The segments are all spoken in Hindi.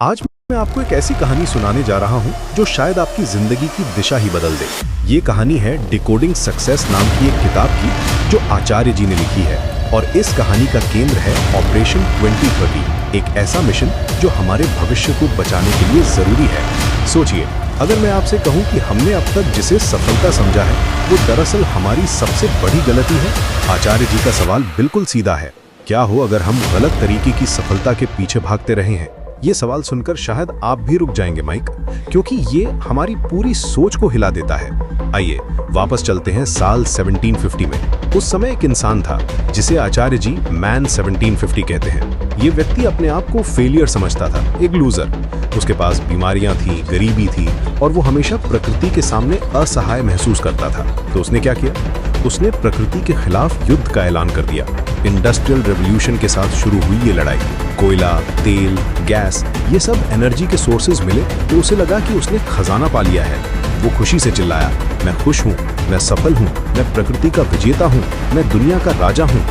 आज मैं आपको एक ऐसी कहानी सुनाने जा रहा हूं जो शायद आपकी जिंदगी की दिशा ही बदल दे। ये कहानी है डिकोडिंग सक्सेस नाम की एक किताब की जो आचार्य जी ने लिखी है। और इस कहानी का केंद्र है ऑपरेशन 2030, एक ऐसा मिशन जो हमारे भविष्य को बचाने के लिए जरूरी है। सोचिए, अगर मैं आपसे कहूं कि हमने अब तक जिसे सफलता समझा है वो दरअसल हमारी सबसे बड़ी गलती है। आचार्य जी का सवाल बिल्कुल सीधा है, क्या हो अगर हम गलत तरीके की सफलता के पीछे भागते रहे हैं। ये सवाल सुनकर शायद आप भी रुक जाएंगे माइक, क्योंकि ये हमारी पूरी सोच को हिला देता है। आइए वापस चलते हैं साल 1750 में। उस समय एक इंसान था जिसे आचार्य जी मैन 1750 कहते हैं। ये व्यक्ति अपने आप को फेलियर समझता था, एक लूजर। उसके पास बीमारियां थी, गरीबी थी और वो हमेशा प्रकृति के सामने असहाय महसूस करता था। तो उसने क्या किया? उसने प्रकृति के खिलाफ युद्ध का ऐलान कर दिया। इंडस्ट्रियल रेवोल्यूशन के साथ शुरू हुई ये लड़ाई। कोयला, तेल, गैस, ये सब एनर्जी के सोर्सेज मिले तो उसे लगा कि उसने खजाना पा लिया है। वो खुशी से चिल्लाया, मैं खुश हूँ, मैं सफल हूँ, मैं प्रकृति का विजेता हूँ, मैं दुनिया का राजा हूँ।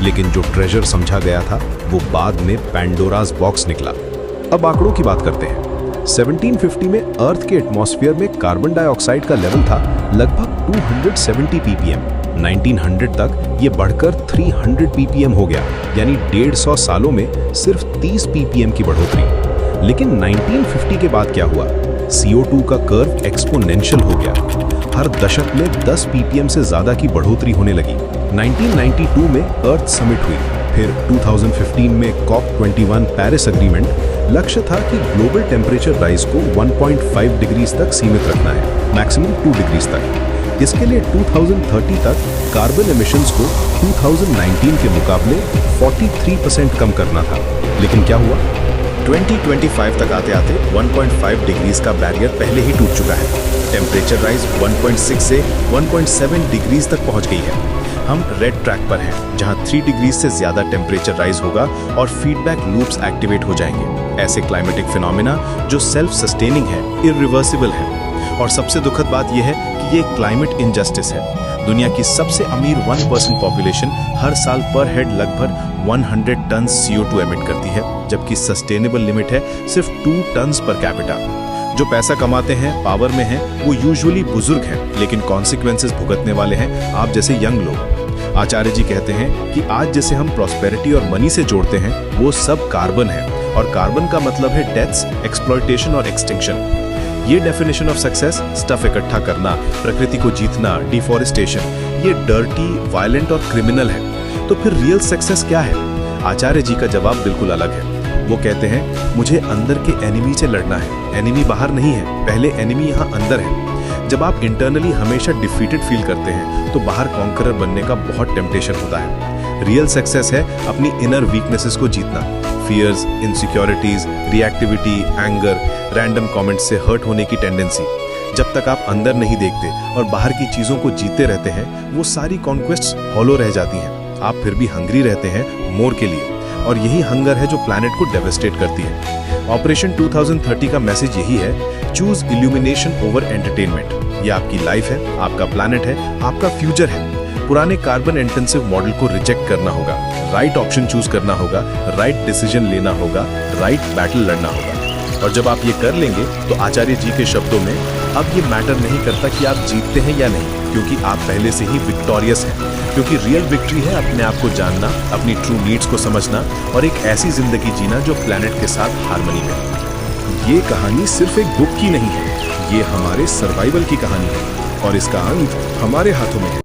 लेकिन जो ट्रेजर समझा गया था वो बाद में पैंडोरास बॉक्स निकला। अब आंकड़ों की बात करते हैं। 1750 में अर्थ के एटमॉस्फेयर में कार्बन डाइऑक्साइड का लेवल था लगभग 270 ppm। 1900 तक ये बढ़कर 300 ppm हो गया, यानी 150 सालों में सिर्फ 30 ppm की बढ़ोतरी। लेकिन 1950 के बाद क्या हुआ? CO2 का कर्व एक्सपोनेंशियल हो गया। हर दशक में 10 ppm से ज्यादा की बढ़ोतरी होने लगी। 1992 में अर्थ समिट हुई, फिर 2015 में COP21 पेरिस एग्रीमेंट। लक्ष्य था कि ग्लोबल टेम्परेचर राइज को 1.5 डिग्रीज तक सीमित रखना है, मैक्सिमम 2 डिग्रीज तक। इसके लिए 2030 तक कार्बन एमिशंस को 2019 के मुकाबले 43% कम करना था। लेकिन क्या हुआ? 2025 तक आते आते 1.5 डिग्रीज का बैरियर पहले ही टूट चुका है। टेम्परेचर राइज 1.6 से 1.7 डिग्रीज तक पहुंच गई है। हम रेड ट्रैक पर हैं, जहां 3 डिग्रीज से ज्यादा टेम्परेचर राइज होगा और फीडबैक लूप्स एक्टिवेट हो जाएंगे। ऐसे क्लाइमेटिक फिनोमेना जो सेल्फ सस्टेनिंग है, इरिवर्सिबल है। और सबसे दुखद बात यह है कि ये क्लाइमेट इनजस्टिस है। दुनिया की सबसे अमीर 1% पॉपुलेशन हर साल पर हेड लगभग 100 टन CO2 एमिट करती है, जबकि सस्टेनेबल लिमिट है सिर्फ 2 टन्स पर कैपिटा। जो पैसा कमाते हैं, पावर में हैं, वो यूजुअली बुजुर्ग हैं, लेकिन कॉन्सिक्वेंसेस भुगतने वाले हैं आप जैसे यंग लोग। आचार्य जी कहते हैं कि आज जैसे हम प्रॉस्पेरिटी और मनी से जोड़ते हैं, वो सब कार्बन है। और कार्बन का मतलब है डेथ्स, एक्सप्लॉयटेशन और एक्सटिंक्शन। ये डेफिनेशन ऑफ सक्सेस, स्टफ इकट्ठा करना, प्रकृति को जीतना, डिफॉरेस्टेशन, ये डर्टी, वायलेंट और क्रिमिनल है। तो फिर रियल सक्सेस क्या है? आचार्य जी का जवाब बिल्कुल अलग है। वो कहते हैं, मुझे अंदर के एनिमी से लड़ना है। एनिमी बाहर नहीं है, पहले एनिमी यहाँ अंदर है। जब आप इंटरनली हमेशा डिफीटेड फील करते हैं तो बाहर कॉन्करर बनने का बहुत टेम्पटेशन होता है। रियल सक्सेस है अपनी इनर वीकनेसेस को जीतना। Fears, insecurities, reactivity, anger, random comments से हर्ट होने की टेंडेंसी। जब तक आप अंदर नहीं देखते और बाहर की चीजों को जीते रहते हैं, वो सारी कॉन्क्वेस्ट्स हॉलो रह जाती हैं। आप फिर भी हंग्री रहते हैं मोर के लिए, और यही हंगर है जो प्लैनेट को डेवस्टेट करती है। ऑपरेशन 2030 का मैसेज यही है, चूज इल्यूमिनेशन ओवर एंटरटेनमेंट। ये आपकी लाइफ है, आपका प्लैनेट है, आपका फ्यूचर है। पुराने कार्बन इंटेंसिव मॉडल को रिजेक्ट करना होगा, राइट ऑप्शन चूज करना होगा, राइट डिसीजन लेना होगा, राइट बैटल लड़ना होगा। और जब आप ये कर लेंगे तो आचार्य जी के शब्दों में, अब ये मैटर नहीं करता कि आप जीतते हैं या नहीं, क्योंकि आप पहले से ही विक्टोरियस हैं। क्योंकि रियल विक्ट्री है अपने आप को जानना, अपनी ट्रू नीड्स को समझना और एक ऐसी जिंदगी जीना जो प्लैनेट के साथ हार्मनी में। ये कहानी सिर्फ एक बुक की नहीं है, ये हमारे सर्वाइवल की कहानी है और इसका अंत हमारे हाथों में है।